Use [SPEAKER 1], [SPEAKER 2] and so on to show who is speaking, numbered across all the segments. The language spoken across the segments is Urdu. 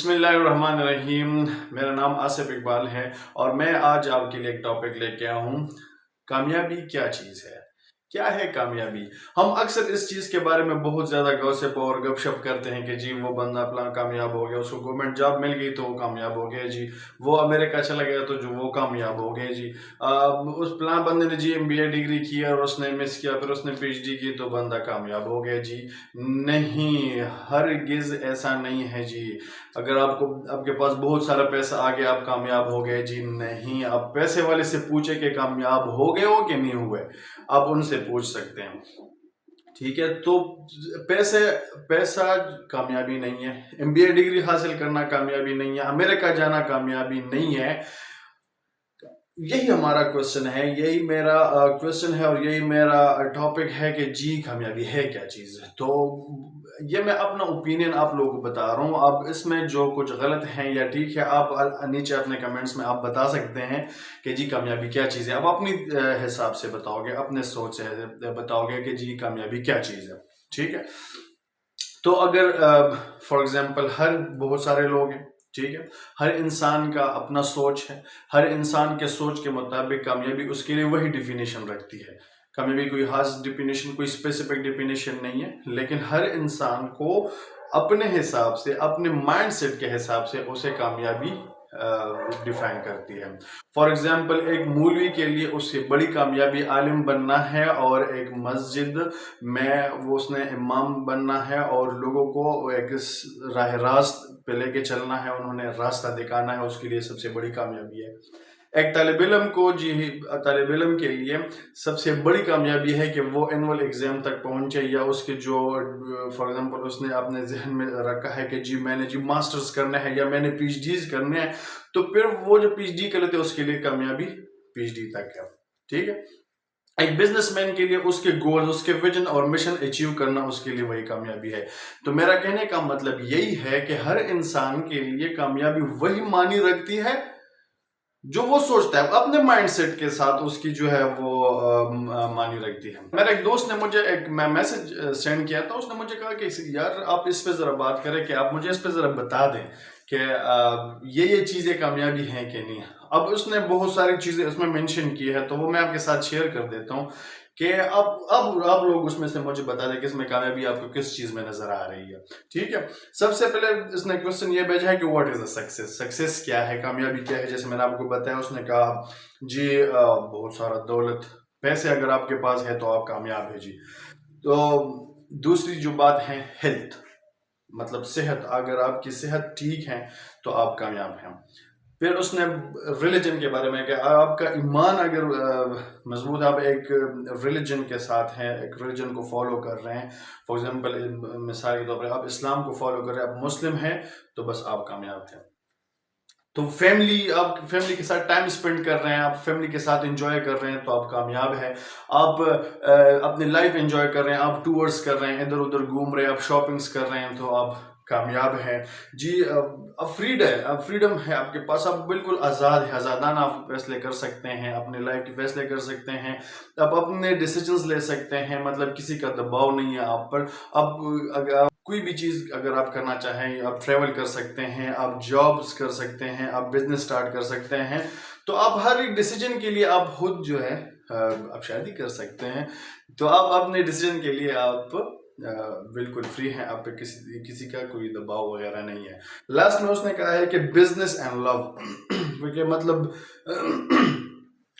[SPEAKER 1] بسم اللہ الرحمن الرحیم. میرا نام آصف اقبال ہے اور میں آج آپ کے لیے ایک ٹاپک لے کے آیا ہوں. کامیابی کیا چیز ہے؟ کیا ہے کامیابی؟ ہم اکثر اس چیز کے بارے میں بہت زیادہ گوسپ اور گپ شپ کرتے ہیں کہ جی وہ بندہ اپنا کامیاب ہو گیا، اس کو گورنمنٹ جاب مل گئی تو وہ کامیاب ہو گیا، جی وہ امریکہ چلا گیا تو جو وہ کامیاب ہو گیا، جی اس فلاں بندے نے جی MBA ڈگری کی اور اس نے مس کیا، پھر اس نے PhD کی تو بندہ کامیاب ہو گیا. جی نہیں، ہرگز ایسا نہیں ہے. جی اگر آپ کے پاس بہت سارا پیسہ آ گیا آپ کامیاب ہو گئے، جی نہیں. آپ پیسے والے سے پوچھے کہ کامیاب ہو گئے ہو کہ نہیں ہوئے، آپ ان سے پوچھ سکتے ہیں. ٹھیک ہے، تو پیسہ کامیابی نہیں ہے، MBA ڈگری حاصل کرنا کامیابی نہیں ہے، امریکہ جانا کامیابی نہیں ہے. یہی ہمارا کوشچن ہے، یہی میرا کوشچن ہے اور یہی میرا ٹاپک ہے کہ جی کامیابی ہے کیا چیز ہے. تو یہ میں اپنا اوپینین آپ لوگوں کو بتا رہا ہوں. اب اس میں جو کچھ غلط ہیں یا ٹھیک ہے، آپ نیچے اپنے کمنٹس میں آپ بتا سکتے ہیں کہ جی کامیابی کیا چیز ہے. آپ اپنی حساب سے بتاؤ گے، اپنے سوچ سے بتاؤ گے کہ جی کامیابی کیا چیز ہے. ٹھیک ہے، تو اگر فار ایگزامپل بہت سارے لوگ ہیں، ٹھیک ہے، ہر انسان کا اپنا سوچ ہے، ہر انسان کے سوچ کے مطابق کامیابی اس کے لیے وہی ڈیفینیشن رکھتی ہے. کامیابی کوئی خاص ڈیفینیشن، کوئی اسپیسیفک ڈیفینیشن نہیں ہے، لیکن ہر انسان کو اپنے حساب سے، اپنے مائنڈ سیٹ کے حساب سے اسے کامیابی ڈیفائن کرتی ہے. فار ایگزامپل ایک مولوی کے لیے اس سے بڑی کامیابی عالم بننا ہے، اور ایک مسجد میں اس نے امام بننا ہے اور لوگوں کو ایک راہ راست پہ لے کے چلنا ہے، انہوں نے راستہ دکھانا ہے، اس کے لیے سب سے بڑی کامیابی ہے. ایک طالب علم کے لیے سب سے بڑی کامیابی ہے کہ وہ اینول ایگزام تک پہنچے، یا اس کے جو فار ایگزامپل اس نے اپنے ذہن میں رکھا ہے کہ جی میں نے ماسٹرز کرنا ہے یا میں نے PhDs کرنے ہیں، تو پھر وہ جو PhD کر لیتے اس کے لیے کامیابی PhD تک ہے. ٹھیک ہے، ایک بزنس مین کے لیے اس کے گول، اس کے ویژن اور مشن اچیو کرنا اس کے لیے وہی کامیابی ہے. تو میرا کہنے کا مطلب یہی ہے کہ ہر انسان کے لیے کامیابی وہی معنی رکھتی ہے جو وہ سوچتا ہے، اپنے مائنڈ سیٹ کے ساتھ اس کی جو ہے وہ معنی رکھتی ہے. میرا ایک دوست نے مجھے ایک میسج سینڈ کیا تھا، اس نے مجھے کہا کہ یار آپ اس پہ ذرا بات کریں، کہ آپ مجھے اس پہ ذرا بتا دیں کہ یہ چیزیں کامیابی ہیں کہ نہیں. اب اس نے بہت ساری چیزیں اس میں مینشن کی ہے، تو وہ میں آپ کے ساتھ شیئر کر دیتا ہوں کہ اب آپ لوگ اس میں سے مجھے بتا دیں کہ اس میں کامیابی آپ کو کس چیز میں نظر آ رہی ہے. ٹھیک ہے، سب سے پہلے اس نے کوشچن یہ بھیجا ہے کہ what is a success, success کیا ہے، کامیابی کیا ہے. جیسے میں نے آپ کو بتایا، اس نے کہا جی بہت سارا دولت، پیسے اگر آپ کے پاس ہے تو آپ کامیاب ہے. جی تو دوسری جو بات ہے ہیلتھ، مطلب صحت، اگر آپ کی صحت ٹھیک ہے تو آپ کامیاب ہیں. پھر اس نے ریلیجن کے بارے میں کہ آپ کا ایمان اگر مضبوط، آپ ایک ریلیجن کے ساتھ ہیں، ایک ریلیجن کو فالو کر رہے ہیں. فار ایگزامپل مثال کے طور پر آپ اسلام کو فالو کر رہے ہیں، آپ مسلم ہیں، تو بس آپ کامیاب ہیں. تو آپ فیملی کے ساتھ ٹائم اسپینڈ کر رہے ہیں، آپ فیملی کے ساتھ انجوائے کر رہے ہیں تو آپ کامیاب ہیں. آپ اپنی لائف انجوائے کر رہے ہیں، آپ ٹورز کر رہے ہیں، ادھر ادھر گھوم رہے ہیں، آپ شاپنگز کر رہے ہیں تو آپ کامیاب ہیں. جی اب فریڈم ہے آپ کے پاس، آپ بالکل آزاد ہیں، آزادانہ آپ فیصلے کر سکتے ہیں، اپنے لائف کے فیصلے کر سکتے ہیں، آپ اپنے ڈیسیجنز لے سکتے ہیں، مطلب کسی کا دباؤ نہیں ہے آپ پر. اگر کوئی بھی چیز اگر آپ کرنا چاہیں، آپ ٹریول کر سکتے ہیں، آپ جابز کر سکتے ہیں، آپ بزنس سٹارٹ کر سکتے ہیں. تو آپ ہر ایک ڈیسیجن کے لیے آپ خود جو ہے آپ شادی کر سکتے ہیں. تو آپ اپنے ڈیسیجن کے لیے آپ بالکل فری ہیں، آپ پہ کسی کا کوئی دباؤ وغیرہ نہیں ہے. لاسٹ میں اس نے کہا ہے کہ بزنس اینڈ لو، مطلب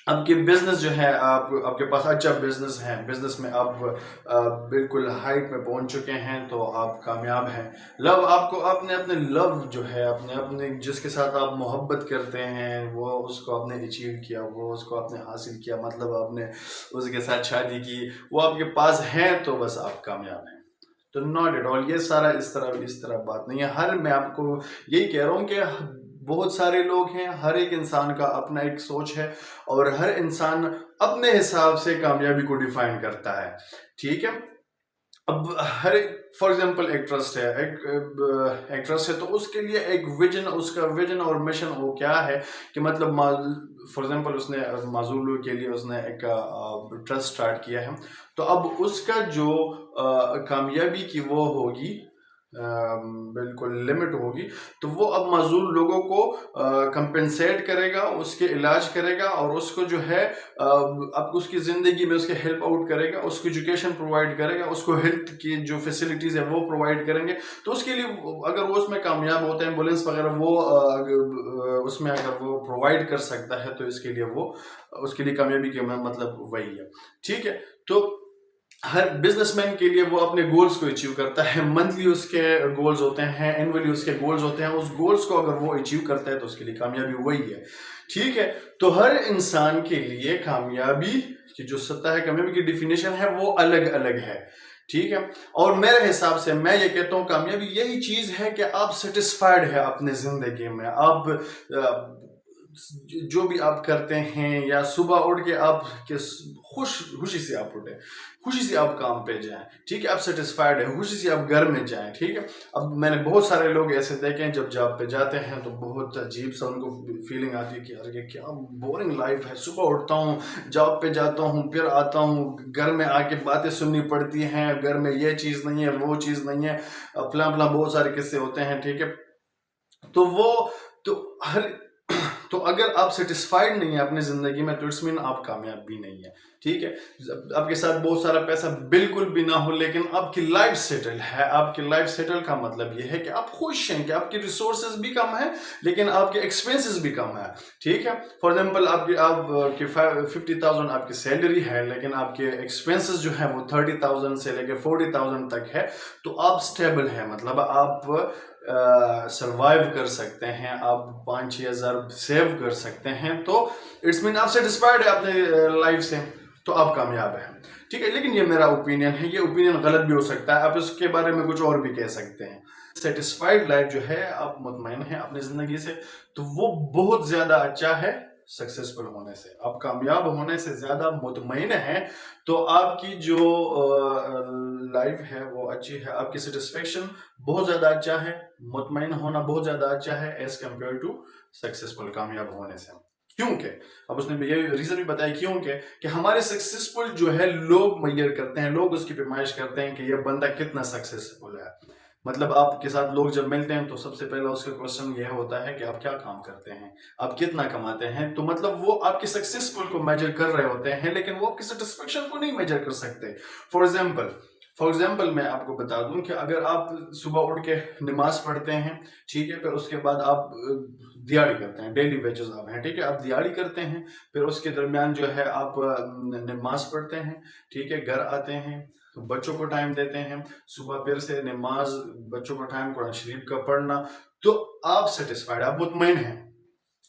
[SPEAKER 1] آپ کی بزنس جو ہے، آپ کے پاس اچھا بزنس ہے، بزنس میں آپ بالکل ہائٹ میں پہنچ چکے ہیں تو آپ کامیاب ہیں. لو، آپ نے اپنے لو جو ہے، اپنے جس کے ساتھ آپ محبت کرتے ہیں، وہ اس کو آپ نے اچیو کیا، وہ اس کو آپ نے حاصل کیا، مطلب آپ نے اس کے ساتھ شادی کی، وہ آپ کے پاس ہیں تو بس آپ کامیاب ہیں. تو ناٹ ایٹ آل، یہ سارا اس طرح بات نہیں ہے. میں آپ کو یہی کہہ رہا ہوں کہ بہت سارے لوگ ہیں، ہر ایک انسان کا اپنا ایک سوچ ہے، اور ہر انسان اپنے حساب سے کامیابی کو ڈیفائن کرتا ہے. ٹھیک ہے، اب ہر فار ایگزامپل ایک ٹرسٹ ہے تو اس کے لیے ایک ویژن، اس کا ویژن اور مشن وہ کیا ہے کہ مطلب فار ایگزامپل اس نے معذور کے لیے اس نے ایک ٹرسٹ سٹارٹ کیا ہے. تو اب اس کا جو کامیابی کی وہ ہوگی بالکل لمٹ ہوگی تو وہ اب معذور لوگوں کو کمپنسیٹ کرے گا، اس کے علاج کرے گا، اور اس کو جو ہے اب اس کی زندگی میں اس کے ہیلپ آؤٹ کرے گا، اس کو ایجوکیشن پرووائڈ کرے گا، اس کو ہیلتھ کی جو فیسلٹیز ہے وہ پرووائڈ کریں گے. تو اس کے لیے اگر وہ اس میں کامیاب ہوتے ہیں، ایمبولینس وغیرہ وہ اس میں اگر وہ پرووائڈ کر سکتا ہے تو اس کے لیے وہ اس کے لیے کامیابی کے مطلب وہی ہے. ٹھیک ہے، تو ہر بزنس مین کے لیے وہ اپنے گولز کو اچیو کرتا ہے. منتھلی اس کے گولز ہوتے ہیں، اینولی اس کے گولز ہوتے ہیں. اس گولز کو اگر وہ اچیو کرتا ہے تو اس کے لیے کامیابی وہی ہے. ٹھیک ہے، تو ہر انسان کے لیے کامیابی کی جو سطح ہے، کامیابی کی ڈیفینیشن ہے، وہ الگ الگ ہے. ٹھیک ہے، اور میرے حساب سے میں یہ کہتا ہوں کامیابی یہی چیز ہے کہ آپ سیٹسفائیڈ ہے اپنے زندگی میں. آپ جو بھی آپ کرتے ہیں، یا صبح اٹھ کے آپ خوشی سے آپ اٹھیں، خوشی سے آپ کام پہ جائیں. ٹھیک ہے، آپ سیٹسفائیڈ ہے، خوشی سے آپ گھر میں جائیں. ٹھیک ہے، اب میں نے بہت سارے لوگ ایسے دیکھے ہیں جب جاب پہ جاتے ہیں تو بہت عجیب سا ان کو فیلنگ آتی ہے کہ یار یہ کیا بورنگ لائف ہے. صبح اٹھتا ہوں، جاب پہ جاتا ہوں، پھر آتا ہوں، گھر میں آ کے باتیں سننی پڑتی ہیں، گھر میں یہ چیز نہیں ہے، وہ چیز نہیں ہے، فلاں فلاں بہت سارے قصے ہوتے ہیں. ٹھیک ہے، تو وہ تو ہر تو اگر آپ سیٹسفائیڈ نہیں ہیں اپنی زندگی میں تو اٹس مین آپ کامیاب بھی نہیں ہیں. ٹھیک ہے، آپ کے ساتھ بہت سارا پیسہ بالکل بھی نہ ہو لیکن آپ کی لائف سیٹل ہے. آپ کی لائف سیٹل کا مطلب یہ ہے کہ آپ خوش ہیں، کہ آپ کی ریسورسز بھی کم ہیں لیکن آپ کے ایکسپینسز بھی کم ہیں. ٹھیک ہے، فار ایگزامپل آپ کی 50,000 آپ کی سیلری ہے لیکن آپ کے ایکسپینسز جو ہیں وہ 30,000 سے لے کے 40,000 تک ہے. تو آپ سٹیبل ہیں، مطلب آپ سروائیو کر سکتے ہیں، آپ 5-6 ہزار سیو کر سکتے ہیں. تو اٹس مین آپ سیٹسفائیڈ ہے اپنے لائف سے، تو آپ کامیاب ہیں. ٹھیک ہے، لیکن یہ میرا اوپینین ہے، یہ اوپینین غلط بھی ہو سکتا ہے، آپ اس کے بارے میں کچھ اور بھی کہہ سکتے ہیں. سیٹسفائیڈ لائف جو ہے، آپ مطمئن ہیں اپنی زندگی سے، تو وہ بہت زیادہ اچھا ہے سکسیسفل ہونے سے. آپ کامیاب ہونے سے زیادہ مطمئن ہیں تو آپ کی جو لائف ہے وہ اچھی ہے. آپ کی سیٹسفیکشن بہت زیادہ اچھا ہے، مطمئن ہونا بہت زیادہ اچھا ہے ایز کمپیئر ٹو سکسیسفل، کامیاب ہونے سے. کیونکہ اب اس نے یہ ریزن بھی بتایا کیونکہ کہ ہمارے سکسیسفل جو ہے لوگ میئر کرتے ہیں، لوگ اس کی پیمائش کرتے ہیں کہ یہ بندہ کتنا سکسیسفل ہے. مطلب آپ کے ساتھ لوگ جب ملتے ہیں تو سب سے پہلا اس کا کوشچن یہ ہوتا ہے کہ آپ کیا کام کرتے ہیں، آپ کتنا کماتے ہیں. تو مطلب وہ آپ کی سکسیسفل کو میجر کر رہے ہوتے ہیں لیکن وہ آپ کی سیٹسفیکشن کو نہیں میجر کر سکتے. فار ایگزامپل میں آپ کو بتا دوں کہ اگر آپ صبح اٹھ کے نماز پڑھتے ہیں، ٹھیک ہے، پھر اس کے بعد آپ دیہڑی کرتے ہیں، ڈیلی ویجز آپ ہیں، ٹھیک ہے، آپ دیہڑی کرتے ہیں، پھر اس کے درمیان جو ہے آپ نماز پڑھتے ہیں، ٹھیک ہے، گھر آتے ہیں، بچوں کو ٹائم دیتے ہیں، صبح پھر سے نماز، بچوں کو ٹائم، قرآن شریف کا پڑھنا، تو آپ سیٹسفائیڈ، آپ مطمئن ہیں.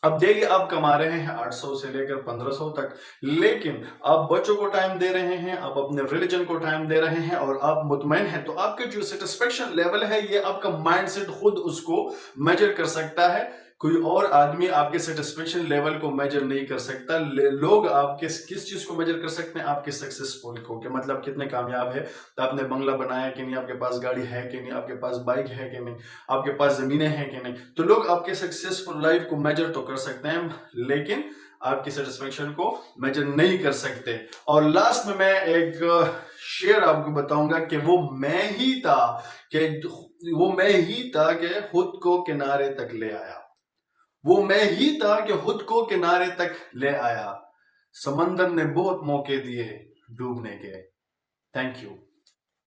[SPEAKER 1] اب ڈیلی آپ کما رہے ہیں 800 سے لے کر 1500 تک، لیکن آپ بچوں کو ٹائم دے رہے ہیں، آپ اپنے ریلیجن کو ٹائم دے رہے ہیں اور آپ مطمئن ہیں. تو آپ کا جو سیٹسفیکشن لیول ہے یہ آپ کا مائنڈ سیٹ خود اس کو میجر کر سکتا ہے. کوئی اور آدمی آپ کے سیٹسفیکشن لیول کو میجر نہیں کر سکتا. لوگ آپ کے کس چیز کو میجر کر سکتے ہیں؟ آپ کے سکسیسفل کو، کہ مطلب کتنے کامیاب ہے، تو آپ نے بنگلہ بنایا کہ نہیں، آپ کے پاس گاڑی ہے کہ نہیں، آپ کے پاس بائک ہے کہ نہیں، آپ کے پاس زمینیں ہیں کہ نہیں. تو لوگ آپ کے سکسیسفل لائف کو میجر تو کر سکتے ہیں لیکن آپ کی سیٹسفیکشن کو میجر نہیں کر سکتے. اور لاسٹ میں ایک شعر آپ کو بتاؤں گا کہ وہ میں ہی تھا کہ خود کو کنارے تک لے آیا. وہ میں ہی تھا کہ خود کو کنارے تک لے آیا. سمندر نے بہت موقع دیے ڈوبنے کے. Thank you.